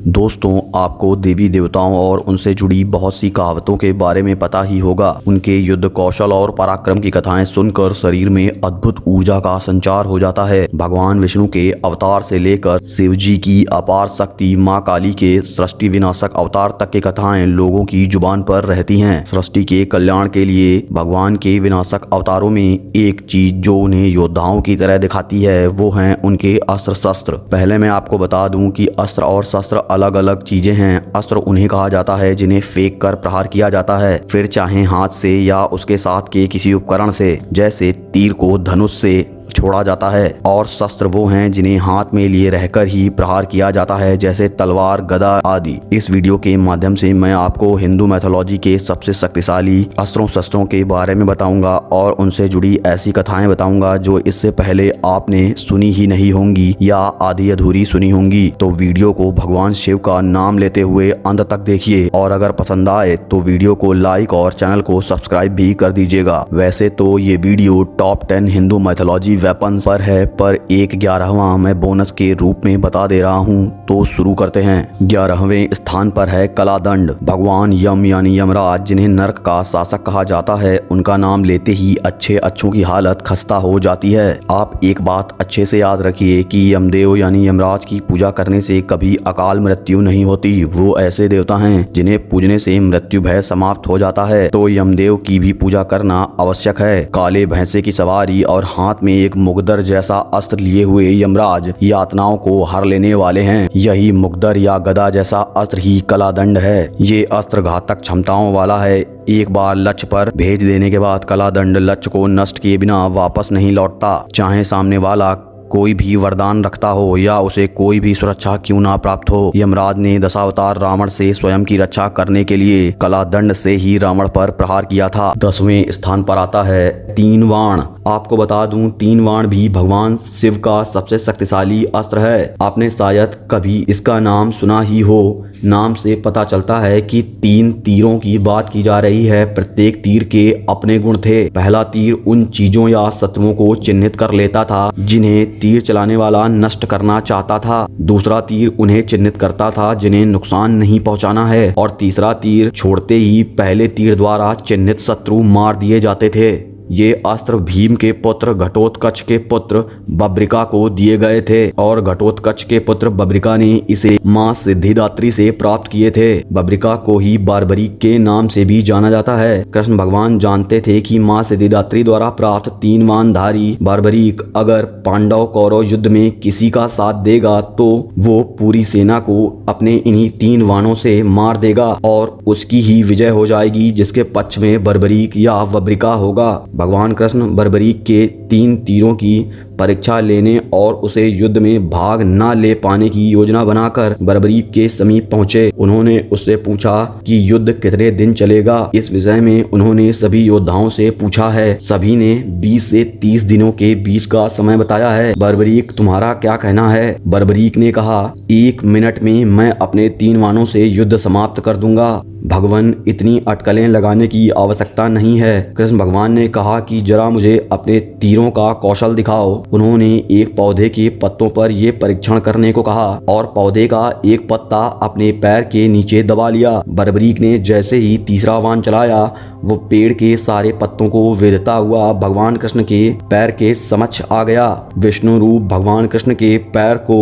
दोस्तों, आपको देवी देवताओं और उनसे जुड़ी बहुत सी कहावतों के बारे में पता ही होगा। उनके युद्ध कौशल और पराक्रम की कथाएं सुनकर शरीर में अद्भुत ऊर्जा का संचार हो जाता है। भगवान विष्णु के अवतार से लेकर शिव जी की अपार शक्ति, माँ काली के सृष्टि विनाशक अवतार तक की कथाएं लोगों की जुबान पर रहती हैं। सृष्टि के कल्याण के लिए भगवान के विनाशक अवतारों में एक चीज जो उन्हें योद्धाओं की तरह दिखाती है वो हैं उनके अस्त्र शस्त्र। पहले मैं आपको बता दूं कि अस्त्र और शस्त्र अलग अलग चीजें हैं। अस्त्र उन्हें कहा जाता है जिन्हें फेंक कर प्रहार किया जाता है, फिर चाहे हाथ से या उसके साथ के किसी उपकरण से, जैसे तीर को धनुष से छोड़ा जाता है। और शस्त्र वो हैं जिन्हें हाथ में लिए रहकर ही प्रहार किया जाता है, जैसे तलवार, गदा आदि। इस वीडियो के माध्यम से मैं आपको हिंदू मैथोलॉजी के सबसे शक्तिशाली अस्त्रों शस्त्रों के बारे में बताऊंगा और उनसे जुड़ी ऐसी कथाएं बताऊंगा जो इससे पहले आपने सुनी ही नहीं होंगी या आधी अधूरी सुनी होंगी। तो वीडियो को भगवान शिव का नाम लेते हुए अंत तक देखिए और अगर पसंद आए तो वीडियो को लाइक और चैनल को सब्सक्राइब भी कर दीजिएगा। वैसे तो ये video top 10 Hindu mythology weapons पर है, पर एक 11वां मैं बोनस के रूप में बता दे रहा हूँ। तो शुरू करते हैं। 11वें स्थान पर है कलादंड। भगवान यम यानी यमराज, जिन्हें नरक का शासक कहा जाता है, उनका नाम लेते ही अच्छों की हालत खस्ता हो जाती है। आप एक बात अच्छे से याद रखिए कि यमदेव यानी यमराज की पूजा करने से कभी अकाल मृत्यु नहीं होती। वो ऐसे देवता हैं जिन्हें पूजने से मृत्यु भय समाप्त हो जाता है। तो यमदेव की भी पूजा करना आवश्यक है। काले भैंसे की सवारी और हाथ में एक मुगदर जैसा अस्त्र लिए हुए यमराज यातनाओं को हर लेने वाले हैं। यही मुगदर या गदा जैसा अस्त्र ही कलादंड है। ये अस्त्र घातक क्षमताओं वाला है। एक बार लक्ष्य पर भेज देने के बाद कलादंड लक्ष्य को नष्ट किए बिना वापस नहीं लौटता। चाहे सामने वाला कोई भी वरदान रखता हो या उसे कोई भी सुरक्षा क्यों ना प्राप्त हो। यमराज ने दशावतार रावण से स्वयं की रक्षा करने के लिए कलादंड से ही रावण पर प्रहार किया था। 10वें स्थान पर आता है तीन बाण। आपको बता दूं, तीन बाण भी भगवान शिव का सबसे शक्तिशाली अस्त्र है। आपने शायद कभी इसका नाम सुना ही हो। नाम से पता चलता है कि 3 तीरों की बात की जा रही है। प्रत्येक तीर के अपने गुण थे। पहला तीर उन चीजों या शत्रुओं को चिन्हित कर लेता था जिन्हें तीर चलाने वाला नष्ट करना चाहता था। दूसरा तीर उन्हें चिन्हित करता था जिन्हें नुकसान नहीं पहुंचाना है। और तीसरा तीर छोड़ते ही पहले तीर द्वारा चिन्हित शत्रु मार दिए जाते थे। ये अस्त्र भीम के पुत्र घटोत्कच के पुत्र बब्रिका को दिए गए थे और घटोत्कच के पुत्र बब्रिका ने इसे मां सिद्धिदात्री से प्राप्त किए थे। बब्रिका को ही बार्बरीक के नाम से भी जाना जाता है। कृष्ण भगवान जानते थे कि मां सिद्धिदात्री द्वारा प्राप्त 3 बाणधारी बार्बरीक अगर पांडव कौरव युद्ध में किसी का साथ देगा तो वो पूरी सेना को अपने इन्हीं 3 बाणों से मार देगा और उसकी ही विजय हो जाएगी, जिसके पक्ष में बर्बरीक या बब्रिका होगा। भगवान कृष्ण बर्बरीक के 3 तीरों की परीक्षा लेने और उसे युद्ध में भाग न ले पाने की योजना बनाकर बर्बरीक के समीप पहुंचे। उन्होंने उससे पूछा कि युद्ध कितने दिन चलेगा। इस विषय में उन्होंने सभी योद्धाओं से पूछा है। सभी ने 20 से 30 दिनों के बीच का समय बताया है। बर्बरीक, तुम्हारा क्या कहना है? बर्बरीक ने कहा, 1 मिनट में मैं अपने 3 बाणों से युद्ध समाप्त कर दूंगा। भगवान, इतनी अटकलें लगाने की आवश्यकता नहीं है। कृष्ण भगवान ने कहा कि जरा मुझे अपने तीरों का कौशल दिखाओ। उन्होंने एक पौधे के पत्तों पर यह परीक्षण करने को कहा और पौधे का एक पत्ता अपने पैर के नीचे दबा लिया। बर्बरीक ने जैसे ही तीसरा बाण चलाया, वो पेड़ के सारे पत्तों को वेधता हुआ भगवान कृष्ण के पैर के समक्ष आ गया। विष्णु रूप भगवान कृष्ण के पैर को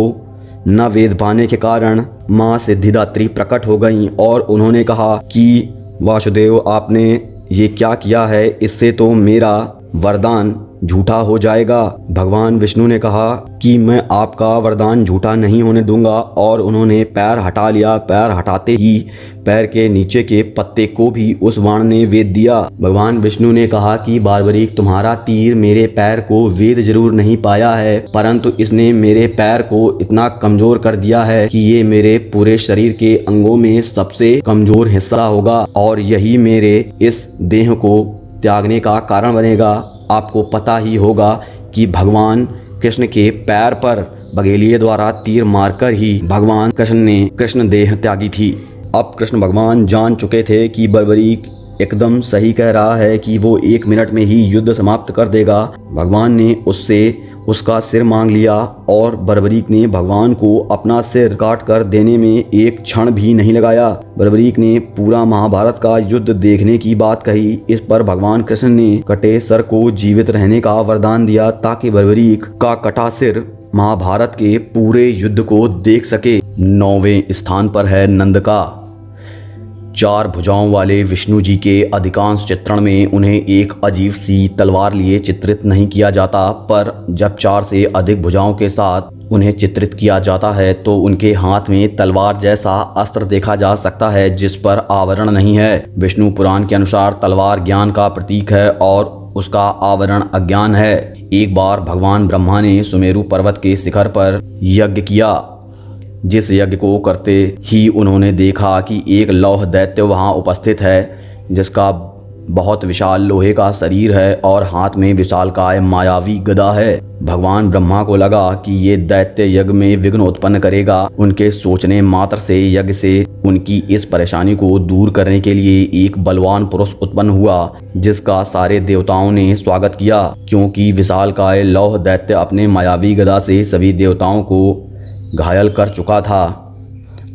न वेद पाने के कारण मां सिद्धिदात्री प्रकट हो गईं और उन्होंने कहा कि वासुदेव, आपने ये क्या किया है? इससे तो मेरा वरदान झूठा हो जाएगा। भगवान विष्णु ने कहा कि मैं आपका वरदान झूठा नहीं होने दूंगा और उन्होंने पैर हटा लिया। पैर हटाते ही पैर के नीचे के पत्ते को भी उस बाण ने वेध दिया। भगवान विष्णु ने कहा कि बार्बरीक, तुम्हारा तीर मेरे पैर को वेध जरूर नहीं पाया है, परंतु इसने मेरे पैर को इतना कमजोर कर दिया है कि ये मेरे पूरे शरीर के अंगों में सबसे कमजोर हिस्सा होगा और यही मेरे इस देह को त्यागने का कारण बनेगा। आपको पता ही होगा कि भगवान कृष्ण के पैर पर बघेलिए द्वारा तीर मारकर ही भगवान कृष्ण ने कृष्ण देह त्यागी थी। अब कृष्ण भगवान जान चुके थे कि बर्बरीक एकदम सही कह रहा है कि वो 1 मिनट में ही युद्ध समाप्त कर देगा। भगवान ने उससे उसका सिर मांग लिया और बर्बरीक ने भगवान को अपना सिर काट कर देने में एक क्षण भी नहीं लगाया। बर्बरीक ने पूरा महाभारत का युद्ध देखने की बात कही। इस पर भगवान कृष्ण ने कटे सर को जीवित रहने का वरदान दिया ताकि बर्बरीक का कटा सिर महाभारत के पूरे युद्ध को देख सके। 9वें स्थान पर है नंद का। 4 भुजाओं वाले विष्णु जी के अधिकांश चित्रण में उन्हें एक अजीब सी तलवार लिए चित्रित नहीं किया जाता, पर जब 4 से अधिक भुजाओं के साथ उन्हें चित्रित किया जाता है तो उनके हाथ में तलवार जैसा अस्त्र देखा जा सकता है जिस पर आवरण नहीं है। विष्णु पुराण के अनुसार तलवार ज्ञान का प्रतीक है और उसका आवरण अज्ञान है। एक बार भगवान ब्रह्मा ने सुमेरु पर्वत के शिखर पर यज्ञ किया। जिस यज्ञ को करते ही उन्होंने देखा कि एक लौह दैत्य वहां उपस्थित है जिसका बहुत विशाल लोहे का शरीर है और हाथ में विशालकाय मायावी गदा है। भगवान ब्रह्मा को लगा कि ये दैत्य यज्ञ में विघ्न उत्पन्न करेगा। उनके सोचने मात्र से यज्ञ से उनकी इस परेशानी को दूर करने के लिए एक बलवान पुरुष उत्पन्न हुआ जिसका सारे देवताओं ने स्वागत किया। क्योंकि विशालकाय लौह दैत्य अपने मायावी गदा से सभी देवताओं को घायल कर चुका था,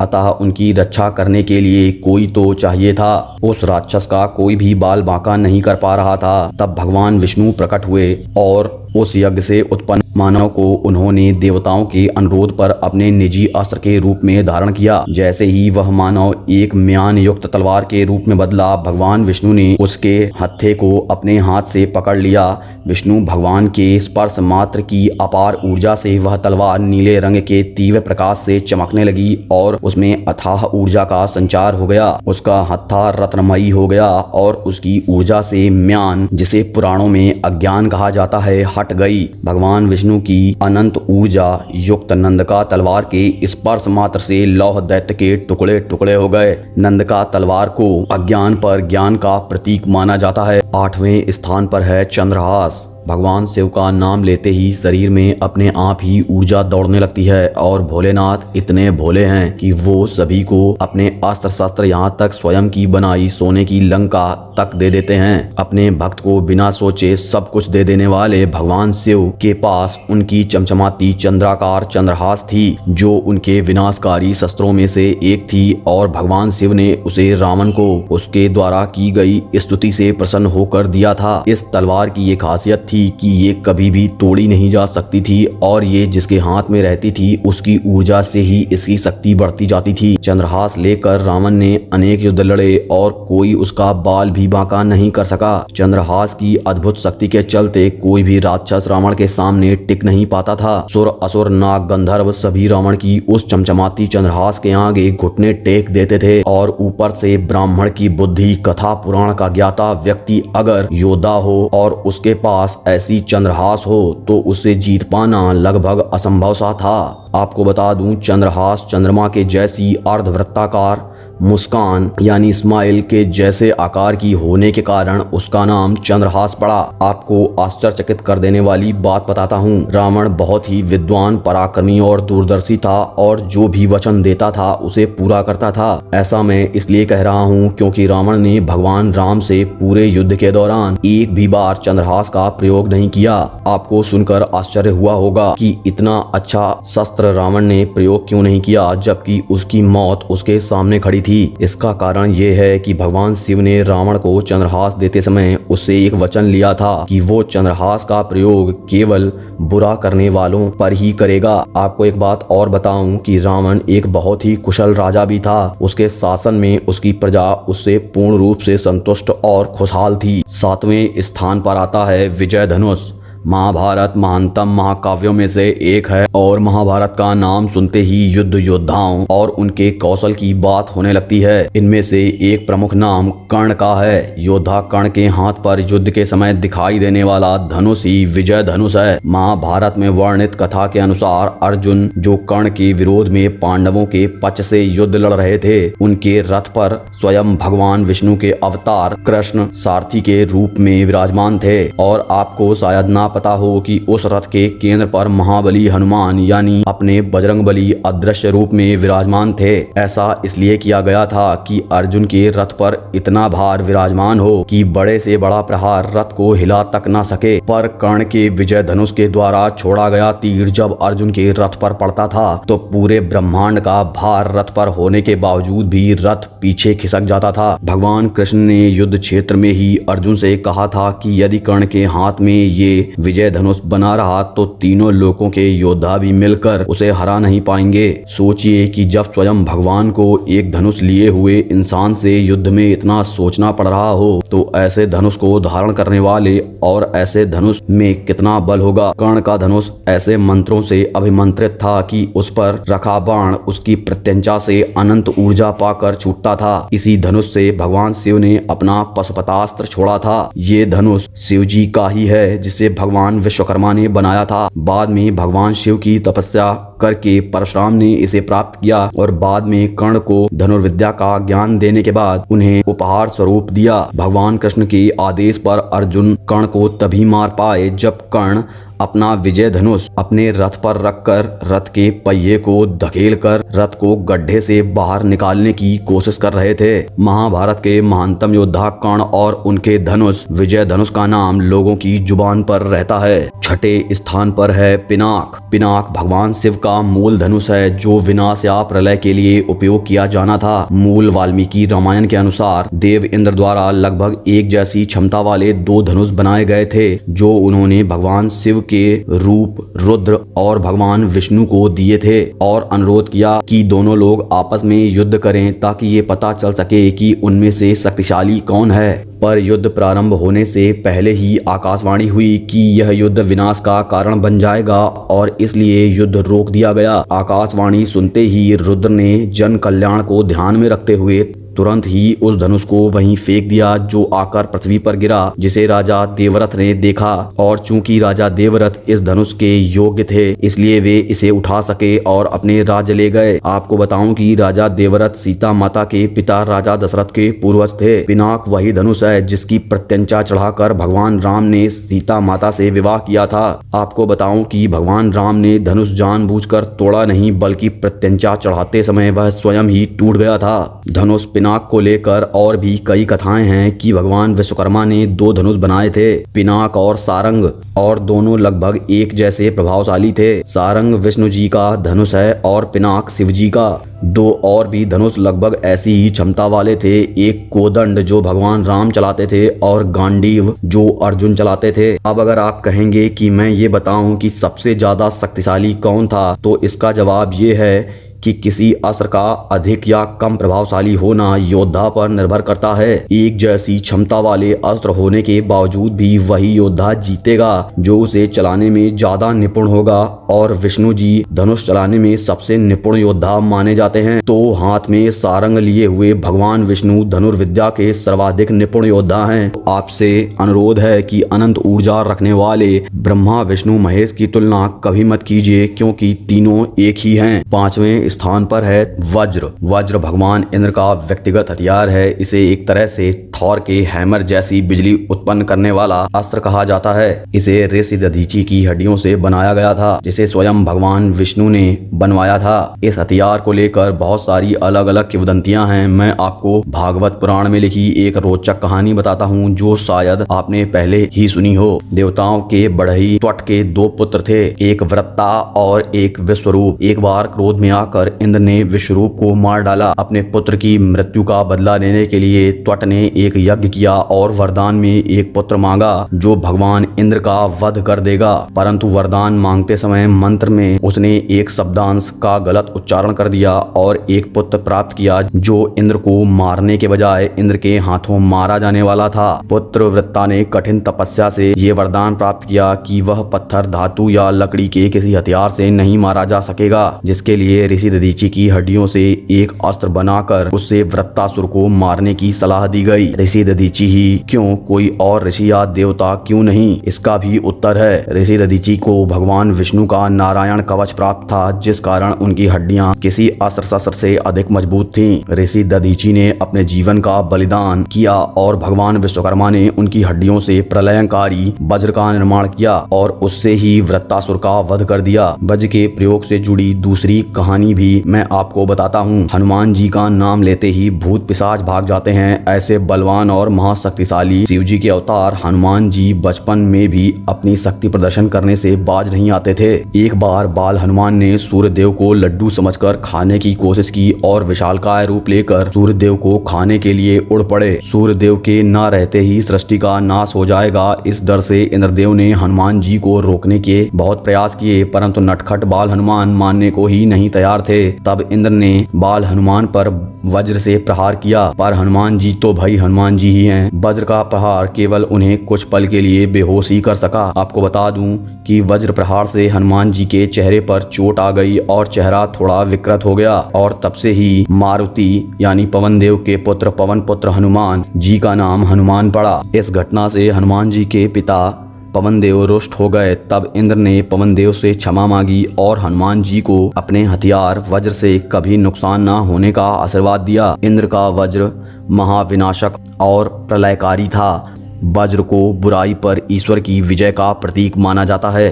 अतः उनकी रक्षा करने के लिए कोई तो चाहिए था। उस राक्षस का कोई भी बाल बांका नहीं कर पा रहा था। तब भगवान विष्णु प्रकट हुए और उस यज्ञ से उत्पन्न मानव को उन्होंने देवताओं के अनुरोध पर अपने निजी अस्त्र के रूप में धारण किया। जैसे ही वह मानव एक म्यान युक्त तलवार के रूप में बदला, भगवान विष्णु ने उसके हत्थे को अपने हाथ से पकड़ लिया। विष्णु भगवान के स्पर्श मात्र की अपार ऊर्जा से वह तलवार नीले रंग के तीव्र प्रकाश से चमकने लगी और उसमें अथाह ऊर्जा का संचार हो गया। उसका हत्था रत्नमयी हो गया और उसकी ऊर्जा से म्यान, जिसे पुराणों में अज्ञान कहा जाता है, हट गई। भगवान विष्णु की अनंत ऊर्जा युक्त नंद का तलवार के स्पर्श मात्र से लौह दैत्य के टुकड़े टुकड़े हो गए। नंद का तलवार को अज्ञान पर ज्ञान का प्रतीक माना जाता है। 8वें स्थान पर है चंद्रहास। भगवान शिव का नाम लेते ही शरीर में अपने आप ही ऊर्जा दौड़ने लगती है और भोलेनाथ इतने भोले हैं कि वो सभी को अपने अस्त्र शस्त्र यहाँ तक स्वयं की बनाई सोने की लंका तक दे देते हैं। अपने भक्त को बिना सोचे सब कुछ दे देने वाले भगवान शिव के पास उनकी चमचमाती चंद्राकार चंद्रहास थी जो उनके विनाशकारी शस्त्रों में से एक थी और भगवान शिव ने उसे रावण को उसके द्वारा की गई स्तुति से प्रसन्न होकर दिया था। इस तलवार की ये खासियत थी कि ये कभी भी तोड़ी नहीं जा सकती थी और ये जिसके हाथ में रहती थी उसकी ऊर्जा से ही इसकी शक्ति बढ़ती जाती थी। चंद्रहास लेकर रावण ने अनेक युद्ध लड़े और कोई उसका बाल भी बांका नहीं कर सका। चंद्रहास की अद्भुत शक्ति के चलते कोई भी राक्षस रावण के सामने टिक नहीं पाता था। सुर असुर नाग गंधर्व सभी रावण की उस चमचमाती चंद्रहास के आगे घुटने टेक देते थे और ऊपर से ब्राह्मण की बुद्धि कथा पुराण का ज्ञाता व्यक्ति अगर योद्धा हो और उसके पास ऐसी चंद्रहास हो तो उसे जीत पाना लगभग असंभव सा था। आपको बता दूं, चंद्रहास चंद्रमा के जैसी अर्धवृत्ताकार मुस्कान यानी स्माइल के जैसे आकार की होने के कारण उसका नाम चंद्रहास पड़ा। आपको आश्चर्यचकित कर देने वाली बात बताता हूँ। रावण बहुत ही विद्वान, पराक्रमी और दूरदर्शी था और जो भी वचन देता था उसे पूरा करता था। ऐसा मैं इसलिए कह रहा हूँ क्योंकि रावण ने भगवान राम से पूरे युद्ध के दौरान एक भी बार चंद्रहास का प्रयोग नहीं किया। आपको सुनकर आश्चर्य हुआ होगा कि इतना अच्छा शस्त्र रावण ने प्रयोग क्यों नहीं किया जबकि उसकी मौत उसके सामने खड़ी थी। इसका कारण ये है कि भगवान शिव ने रावण को चंद्रहास देते समय उससे एक वचन लिया था कि वो चंद्रहास का प्रयोग केवल बुरा करने वालों पर ही करेगा। आपको एक बात और बताऊं कि रावण एक बहुत ही कुशल राजा भी था। उसके शासन में उसकी प्रजा उससे पूर्ण रूप से संतुष्ट और खुशहाल थी। 7वें स्थान पर आता है विजय धनुष। महाभारत महानतम महाकाव्यों में से एक है और महाभारत का नाम सुनते ही युद्ध योद्धाओं और उनके कौशल की बात होने लगती है। इनमें से एक प्रमुख नाम कर्ण का है। योद्धा कर्ण के हाथ पर युद्ध के समय दिखाई देने वाला धनुष ही विजय धनुष है। महाभारत में वर्णित कथा के अनुसार अर्जुन जो कर्ण के विरोध में पांडवों के पक्ष से युद्ध लड़ रहे थे, उनके रथ पर स्वयं भगवान विष्णु के अवतार कृष्ण सारथी के रूप में विराजमान थे। और आपको शायद ना पता हो कि उस रथ के केंद्र पर महाबली हनुमान यानी अपने बजरंगबली अदृश्य रूप में विराजमान थे। ऐसा इसलिए किया गया था कि अर्जुन के रथ पर इतना भार विराजमान हो कि बड़े से बड़ा प्रहार रथ को हिला तक न सके। पर कर्ण के विजय धनुष के द्वारा छोड़ा गया तीर जब अर्जुन के रथ पर पड़ता था तो पूरे ब्रह्मांड का भार रथ पर होने के बावजूद भी रथ पीछे खिसक जाता था। भगवान कृष्ण ने युद्ध क्षेत्र में ही अर्जुन से कहा था कि यदि कर्ण के हाथ में ये विजय धनुष बना रहा तो तीनों लोकों के योद्धा भी मिलकर उसे हरा नहीं पाएंगे। सोचिए कि जब स्वयं भगवान को एक धनुष लिए हुए इंसान से युद्ध में इतना सोचना पड़ रहा हो तो ऐसे धनुष को धारण करने वाले और ऐसे धनुष में कितना बल होगा। कर्ण का धनुष ऐसे मंत्रों से अभिमंत्रित था कि उस पर रखा बाण उसकी प्रत्यंचा से अनंत ऊर्जा पाकर छूटता था। इसी धनुष से भगवान शिव ने अपना पशुपतास्त्र छोड़ा था। ये धनुष शिव जी का ही है जिसे भगवान विश्वकर्मा ने बनाया था। बाद में भगवान शिव की तपस्या करके परशुराम ने इसे प्राप्त किया और बाद में कर्ण को धनुर्विद्या का ज्ञान देने के बाद उन्हें उपहार स्वरूप दिया। भगवान कृष्ण के आदेश पर अर्जुन कर्ण को तभी मार पाए जब कर्ण अपना विजय धनुष अपने रथ पर रखकर रथ के पहिए को धकेलकर रथ को गड्ढे से बाहर निकालने की कोशिश कर रहे थे। महाभारत के महानतम योद्धा कर्ण और उनके धनुष विजय धनुष का नाम लोगों की जुबान पर रहता है। छठे स्थान पर है पिनाक। पिनाक भगवान शिव का मूल धनुष है जो विनाश या प्रलय के लिए उपयोग किया जाना था। मूल वाल्मीकि रामायण के अनुसार देव इंद्र द्वारा लगभग एक जैसी क्षमता वाले दो धनुष बनाए गए थे जो उन्होंने भगवान शिव के रूप रुद्र और भगवान विष्णु को दिए थे और अनुरोध किया कि दोनों लोग आपस में युद्ध करें ताकि ये पता चल सके कि उनमें से शक्तिशाली कौन है। पर युद्ध प्रारंभ होने से पहले ही आकाशवाणी हुई कि यह युद्ध विनाश का कारण बन जाएगा और इसलिए युद्ध रोक दिया गया। आकाशवाणी सुनते ही रुद्र ने जन कल्याण को ध्यान में रखते हुए तुरंत ही उस धनुष को वहीं फेंक दिया जो आकर पृथ्वी पर गिरा जिसे राजा देवरथ ने देखा और चूंकि राजा देवरथ इस धनुष के योग्य थे इसलिए वे इसे उठा सके और अपने राज्य ले गए। आपको बताऊं कि राजा देवरथ सीता माता के पिता राजा दशरथ के पूर्वज थे। पिनाक वही धनुष है जिसकी प्रत्यंचा चढ़ाकर भगवान राम ने सीता माता से विवाह किया था। आपको बताऊं कि भगवान राम ने धनुष जानबूझकर तोड़ा नहीं बल्कि प्रत्यंचा चढ़ाते समय वह स्वयं ही टूट गया था। धनुष पिनाक को लेकर और भी कई कथाएं हैं कि भगवान विश्वकर्मा ने दो धनुष बनाए थे, पिनाक और सारंग, और दोनों लगभग एक जैसे प्रभावशाली थे। सारंग विष्णु जी का धनुष है और पिनाक शिव जी का। दो और भी धनुष लगभग ऐसी ही क्षमता वाले थे, एक कोदंड जो भगवान राम चलाते थे और गांडीव जो अर्जुन चलाते थे। अब अगर आप कहेंगे कि मैं ये बताऊं कि सबसे ज्यादा शक्तिशाली कौन था तो इसका जवाब ये है कि किसी अस्त्र का अधिक या कम प्रभावशाली होना योद्धा पर निर्भर करता है। एक जैसी क्षमता वाले अस्त्र होने के बावजूद भी वही योद्धा जीतेगा जो उसे चलाने में ज्यादा निपुण होगा और विष्णु जी धनुष चलाने में सबसे निपुण योद्धा माने जाते हैं। तो हाथ में सारंग लिए हुए भगवान विष्णु धनुर्विद्या के सर्वाधिक निपुण योद्धा हैं। आपसे अनुरोध है कि अनंत ऊर्जा रखने वाले ब्रह्मा विष्णु महेश की तुलना कभी मत कीजिए क्योंकि तीनों एक ही हैं। पांचवें स्थान पर है वज्र। वज्र भगवान इंद्र का व्यक्तिगत हथियार है। इसे एक तरह से थॉर के हैमर जैसी बिजली उत्पन्न करने वाला अस्त्र कहा जाता है। इसे ऋषि दधीची की हड्डियों से बनाया गया था जिसे स्वयं भगवान विष्णु ने बनवाया था। इस हथियार को लेकर बहुत सारी अलग अलग किंवदंतियां हैं। मैं आपको भागवत पुराण में लिखी एक रोचक कहानी बताता हूँ जो शायद आपने पहले ही सुनी हो। देवताओं के बढ़ई त्वट के दो पुत्र थे, एक वृत्ता और एक विश्वरूप। एक बार क्रोध में आकर इंद्र ने विश्वरूप को मार डाला। अपने पुत्र की मृत्यु का बदला लेने के लिए त्वट ने एक यज्ञ किया और वरदान में एक पुत्र मांगा जो भगवान इंद्र का वध कर देगा। परंतु वरदान मांगते समय मंत्र में उसने एक शब्दांश का गलत उच्चारण कर दिया और एक पुत्र प्राप्त किया जो इंद्र को मारने के बजाय इंद्र के हाथों मारा जाने वाला था। पुत्र वृत्ता ने कठिन तपस्या से ये वरदान प्राप्त किया कि वह पत्थर, धातु या लकड़ी के किसी हथियार से नहीं मारा जा सकेगा, जिसके लिए ऋषि ऋषि दधीचि की हड्डियों से एक अस्त्र बनाकर उससे वृत्तासुर को मारने की सलाह दी गई। ऋषि दधीचि ही क्यों, कोई और ऋषि या देवता क्यों नहीं? इसका भी उत्तर है, ऋषि दधीचि को भगवान विष्णु का नारायण कवच प्राप्त था, जिस कारण उनकी हड्डियां किसी अस्त्र शस्त्र से अधिक मजबूत थीं। ऋषि दधीचि ने अपने जीवन का बलिदान किया और भगवान विश्वकर्मा ने उनकी हड्डियों से प्रलयंकारी वज्र का निर्माण किया और उससे ही वृत्तासुर का वध कर दिया। वज्र के प्रयोग से जुड़ी दूसरी कहानी भी मैं आपको बताता हूँ। हनुमान जी का नाम लेते ही भूत पिशाच भाग जाते हैं। ऐसे बलवान और महाशक्तिशाली शिव जी के अवतार हनुमान जी बचपन में भी अपनी शक्ति प्रदर्शन करने से बाज नहीं आते थे। एक बार बाल हनुमान ने सूर्यदेव को लड्डू समझकर खाने की कोशिश की और विशालकाय रूप लेकर सूर्यदेव को खाने के लिए उड़ पड़े। सूर्यदेव के न रहते ही सृष्टि का नाश हो जाएगा, इस डर से इंद्रदेव ने हनुमान जी को रोकने के बहुत प्रयास किए, परंतु नटखट बाल हनुमान मानने को ही नहीं तैयार थे। तब इंद्र ने बाल हनुमान पर वज्र से प्रहार किया, पर हनुमान जी तो भाई हनुमान जी ही हैं। वज्र का प्रहार केवल उन्हें कुछ पल के लिए बेहोश ही कर सका। आपको बता दूं कि वज्र प्रहार से हनुमान जी के चेहरे पर चोट आ गई और चेहरा थोड़ा विकृत हो गया और तब से ही मारुति यानी पवन देव के पुत्र पवन पुत्र हनुमान जी का नाम हनुमान पड़ा। इस घटना से हनुमान जी के पिता पवन देव रुष्ट हो गए। तब इंद्र ने पवन देव से क्षमा मांगी और हनुमान जी को अपने हथियार वज्र से कभी नुकसान न होने का आशीर्वाद दिया। इंद्र का वज्र महाविनाशक और प्रलयकारी था। वज्र को बुराई पर ईश्वर की विजय का प्रतीक माना जाता है।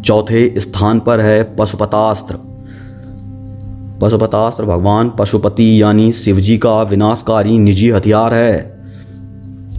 चौथे स्थान पर है पशुपतास्त्र। पशुपतास्त्र भगवान पशुपति यानी शिवजी का विनाशकारी निजी हथियार है।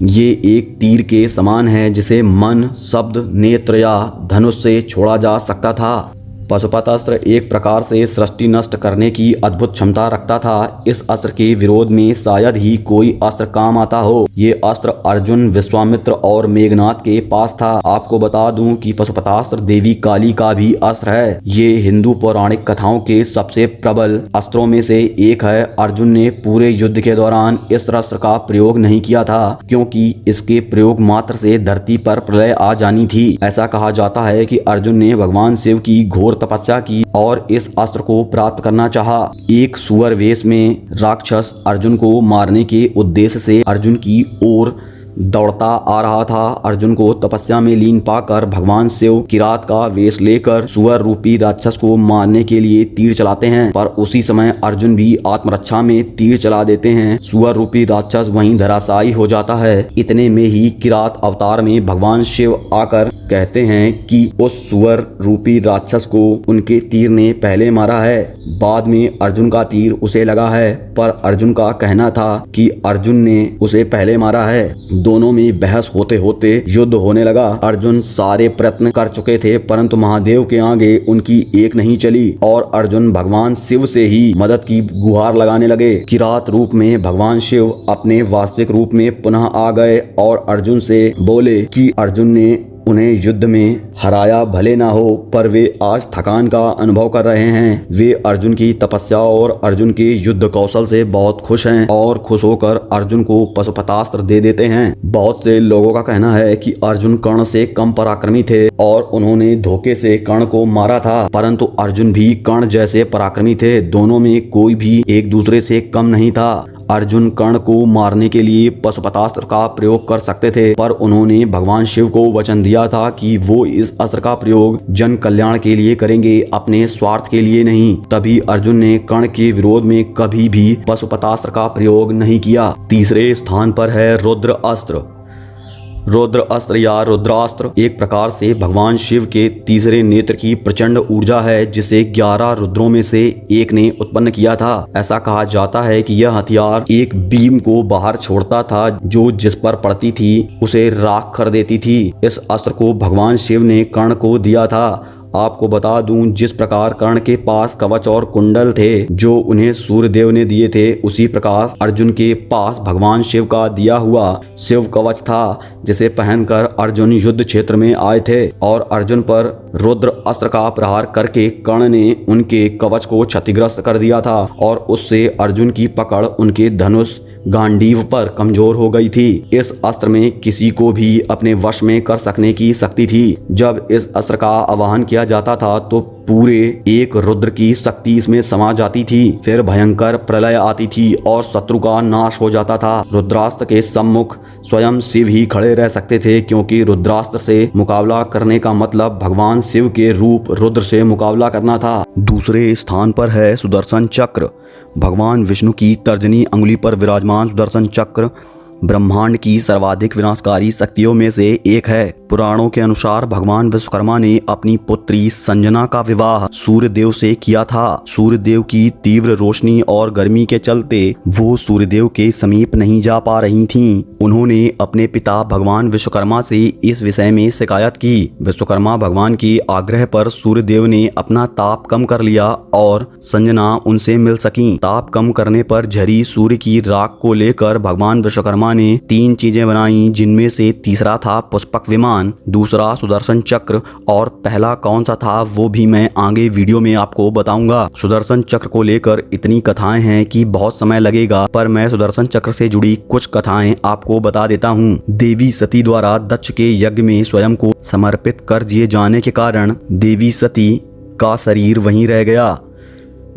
ये एक तीर के समान है जिसे मन, शब्द, नेत्र या धनुष से छोड़ा जा सकता था। पशुपतास्त्र एक प्रकार से सृष्टि नष्ट करने की अद्भुत क्षमता रखता था। इस अस्त्र के विरोध में शायद ही कोई अस्त्र काम आता हो। ये अस्त्र अर्जुन, विश्वामित्र और मेघनाथ के पास था। आपको बता दूं कि पशुपतास्त्र देवी काली का भी अस्त्र है। ये हिंदू पौराणिक कथाओं के सबसे प्रबल अस्त्रों में से एक है। अर्जुन ने पूरे युद्ध के दौरान इस अस्त्र का प्रयोग नहीं किया था, क्योंकि इसके प्रयोग मात्र से धरती पर प्रलय आ जानी थी। ऐसा कहा जाता है कि अर्जुन ने भगवान शिव की घोर तपस्या की और इस अस्त्र को प्राप्त करना चाहा। एक सुअर वेश में राक्षस अर्जुन को मारने के उद्देश्य से अर्जुन की ओर दौड़ता आ रहा था। अर्जुन को तपस्या में लीन पाकर भगवान शिव किरात का वेश लेकर सुअर रूपी राक्षस को मारने के लिए तीर चलाते हैं, पर उसी समय अर्जुन भी आत्मरक्षा में तीर चला देते हैं। सुअर रूपी राक्षस वहीं धराशायी हो जाता है। इतने में ही किरात अवतार में भगवान शिव आकर कहते हैं कि उस सुअर रूपी राक्षस को उनके तीर ने पहले मारा है, बाद में अर्जुन का तीर उसे लगा है, पर अर्जुन का कहना था कि अर्जुन ने उसे पहले मारा है। दोनों में बहस होते होते युद्ध होने लगा। अर्जुन सारे प्रयत्न कर चुके थे, परंतु महादेव के आगे उनकी एक नहीं चली और अर्जुन भगवान शिव से ही मदद की गुहार लगाने लगे। किरात रूप में भगवान शिव अपने वास्तविक रूप में पुनः आ गए और अर्जुन से बोले कि अर्जुन ने उन्हें युद्ध में हराया भले ना हो, पर वे आज थकान का अनुभव कर रहे हैं। वे अर्जुन की तपस्या और अर्जुन के युद्ध कौशल से बहुत खुश हैं और खुश होकर अर्जुन को पशुपतास्त्र दे देते हैं। बहुत से लोगों का कहना है कि अर्जुन कर्ण से कम पराक्रमी थे और उन्होंने धोखे से कर्ण को मारा था, परंतु अर्जुन भी कर्ण जैसे पराक्रमी थे। दोनों में कोई भी एक दूसरे से कम नहीं था। अर्जुन कर्ण को मारने के लिए पशुपतास्त्र का प्रयोग कर सकते थे, पर उन्होंने भगवान शिव को वचन दिया था कि वो इस अस्त्र का प्रयोग जन कल्याण के लिए करेंगे, अपने स्वार्थ के लिए नहीं। तभी अर्जुन ने कर्ण के विरोध में कभी भी पशुपतास्त्र का प्रयोग नहीं किया। तीसरे स्थान पर है रुद्र अस्त्र। रुद्र अस्त्र या रुद्रास्त्र एक प्रकार से भगवान शिव के तीसरे नेत्र की प्रचंड ऊर्जा है, जिसे 11 रुद्रों में से एक ने उत्पन्न किया था। ऐसा कहा जाता है कि यह हथियार एक बीम को बाहर छोड़ता था, जो जिस पर पड़ती थी उसे राख कर देती थी। इस अस्त्र को भगवान शिव ने कर्ण को दिया था। आपको बता दूं, जिस प्रकार कर्ण के पास कवच और कुंडल थे जो उन्हें सूर्यदेव ने दिए थे, उसी प्रकार अर्जुन के पास भगवान शिव का दिया हुआ शिव कवच था, जिसे पहनकर अर्जुन युद्ध क्षेत्र में आए थे और अर्जुन पर रुद्र अस्त्र का प्रहार करके कर्ण ने उनके कवच को क्षतिग्रस्त कर दिया था और उससे अर्जुन की पकड़ उनके धनुष गांडीव पर कमजोर हो गई थी। इस अस्त्र में किसी को भी अपने वश में कर सकने की शक्ति थी। जब इस अस्त्र का आवाहन किया जाता था तो पूरे एक रुद्र की शक्ति इसमें समा जाती थी। फिर भयंकर प्रलय आती थी और शत्रु का नाश हो जाता था। रुद्रास्त्र के सम्मुख स्वयं शिव ही खड़े रह सकते थे, क्योंकि रुद्रास्त्र से मुकाबला करने का मतलब भगवान शिव के रूप रुद्र से मुकाबला करना था। दूसरे स्थान पर है सुदर्शन चक्र। भगवान विष्णु की तर्जनी अंगुली पर विराजमान सुदर्शन चक्र ब्रह्मांड की सर्वाधिक विनाशकारी शक्तियों में से एक है। पुराणों के अनुसार भगवान विश्वकर्मा ने अपनी पुत्री संजना का विवाह सूर्यदेव से किया था। सूर्यदेव की तीव्र रोशनी और गर्मी के चलते वो सूर्यदेव के समीप नहीं जा पा रही थीं। उन्होंने अपने पिता भगवान विश्वकर्मा से इस विषय में शिकायत की। विश्वकर्मा भगवान के आग्रह पर सूर्यदेव ने अपना ताप कम कर लिया और संजना उनसे मिल सकी। ताप कम करने पर झरी सूर्य की राख को लेकर भगवान विश्वकर्मा ने 3 चीजें बनाई, जिनमें से तीसरा था पुष्पक विमान, दूसरा सुदर्शन चक्र और पहला कौन सा था वो भी मैं आगे वीडियो में आपको बताऊंगा। सुदर्शन चक्र को लेकर इतनी कथाएं हैं कि बहुत समय लगेगा, पर मैं सुदर्शन चक्र से जुड़ी कुछ कथाएं आपको बता देता हूँ। देवी सती द्वारा दक्ष के यज्ञ में स्वयं को समर्पित कर दिए जाने के कारण देवी सती का शरीर वहीं रह गया।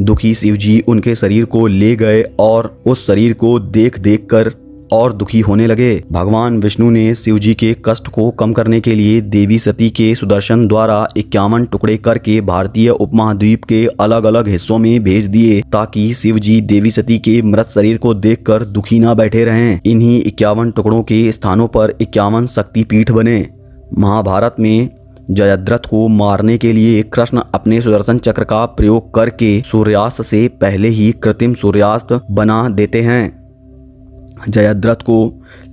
दुखी शिवजी उनके शरीर को ले गए और उस शरीर को देख देख कर और दुखी होने लगे। भगवान विष्णु ने शिवजी के कष्ट को कम करने के लिए देवी सती के सुदर्शन द्वारा 51 टुकड़े करके भारतीय उपमहाद्वीप के अलग अलग हिस्सों में भेज दिए, ताकि शिवजी देवी सती के मृत शरीर को देखकर दुखी ना बैठे रहें। इन्हीं 51 टुकड़ों के स्थानों पर 51 शक्तिपीठ बने। महाभारत में जयद्रथ को मारने के लिए कृष्ण अपने सुदर्शन चक्र का प्रयोग करके सूर्यास्त से पहले ही कृत्रिम सूर्यास्त बना देते हैं। जयद्रथ को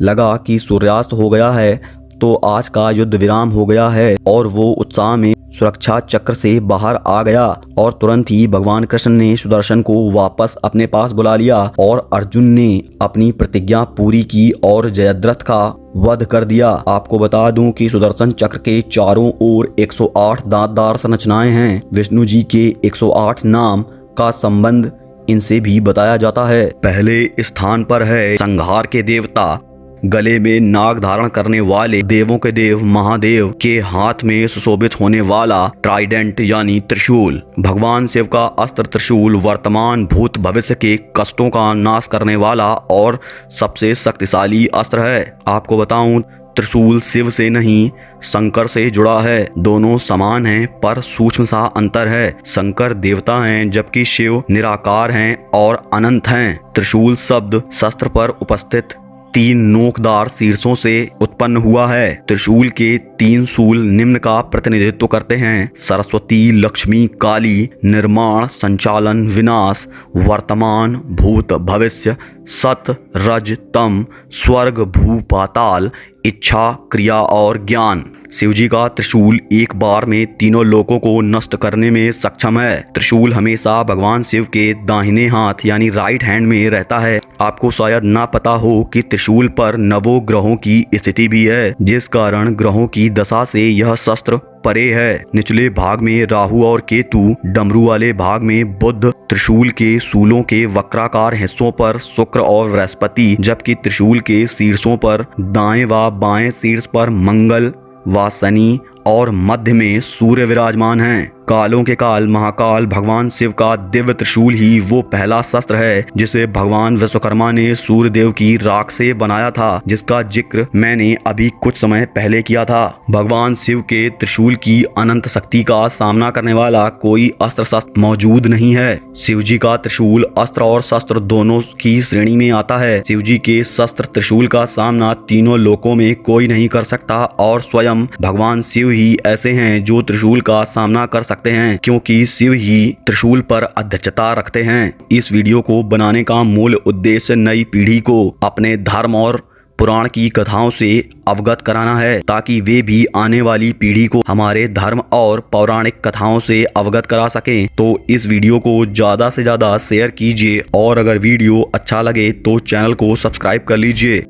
लगा कि सूर्यास्त हो गया है तो आज का युद्ध विराम हो गया है, और वो उत्साह में सुरक्षा चक्र से बाहर आ गया और तुरंत ही भगवान कृष्ण ने सुदर्शन को वापस अपने पास बुला लिया और अर्जुन ने अपनी प्रतिज्ञा पूरी की और जयद्रथ का वध कर दिया। आपको बता दूं कि सुदर्शन चक्र के चारों ओर 108 दांतदार संरचनाएं हैं। विष्णु जी के 108 नाम का संबंध इनसे भी बताया जाता है। पहले स्थान पर है संहार के देवता, गले में नाग धारण करने वाले देवों के देव महादेव के हाथ में सुशोभित होने वाला ट्राइडेंट यानी त्रिशूल। भगवान शिव का अस्त्र त्रिशूल वर्तमान भूत भविष्य के कष्टों का नाश करने वाला और सबसे शक्तिशाली अस्त्र है। आपको बताऊं, त्रिशूल शिव से नहीं शंकर से जुड़ा है। दोनों समान हैं पर सूक्ष्म सा अंतर है। शंकर देवता हैं जबकि शिव निराकार हैं और अनंत हैं। त्रिशूल शब्द शस्त्र पर उपस्थित 3 नोकदार शीर्षों से उत्पन्न हुआ है। त्रिशूल के 3 शूल निम्न का प्रतिनिधित्व करते हैं: सरस्वती, लक्ष्मी, काली। निर्माण, संचालन, विनाश, वर्तमान, भूत, भविष्य, सत, रज, तम, स्वर्ग, भू, पाताल, इच्छा, क्रिया और ज्ञान। शिवजी का त्रिशूल एक बार में तीनों लोकों को नष्ट करने में सक्षम है। त्रिशूल हमेशा भगवान शिव के दाहिने हाथ यानी राइट हैंड में रहता है। आपको शायद ना पता हो कि त्रिशूल पर नवों ग्रहों की स्थिति भी है, जिस कारण ग्रहों की दशा से यह शस्त्र परे है। निचले भाग में राहु और केतु, डमरू वाले भाग में बुध, त्रिशूल के शूलों के वक्राकार हिस्सों पर शुक्र और बृहस्पति, जबकि त्रिशूल के शीर्षों पर दाएं व बाएं शीर्ष पर मंगल व शनि और मध्य में सूर्य विराजमान हैं। कालों के काल महाकाल भगवान शिव का दिव्य त्रिशूल ही वो पहला शस्त्र है जिसे भगवान विश्वकर्मा ने सूर्यदेव की राख से बनाया था, जिसका जिक्र मैंने अभी कुछ समय पहले किया था। भगवान शिव के त्रिशूल की अनंत शक्ति का सामना करने वाला कोई अस्त्र शस्त्र मौजूद नहीं है। शिव जी का त्रिशूल अस्त्र और शस्त्र दोनों की श्रेणी में आता है। शिव जी के शस्त्र त्रिशूल का सामना तीनों लोकों में कोई नहीं कर सकता और स्वयं भगवान शिव ही ऐसे हैं जो त्रिशूल का सामना कर सकते हैं, क्योंकि शिव ही त्रिशूल पर अध्यक्षता रखते हैं। इस वीडियो को बनाने का मूल उद्देश्य नई पीढ़ी को अपने धर्म और पुराण की कथाओं से अवगत कराना है, ताकि वे भी आने वाली पीढ़ी को हमारे धर्म और पौराणिक कथाओं से अवगत करा सकें। तो इस वीडियो को ज़्यादा से ज़्यादा शेयर कीजिए और अगर वीडियो अच्छा लगे तो चैनल को सब्सक्राइब कर लीजिए।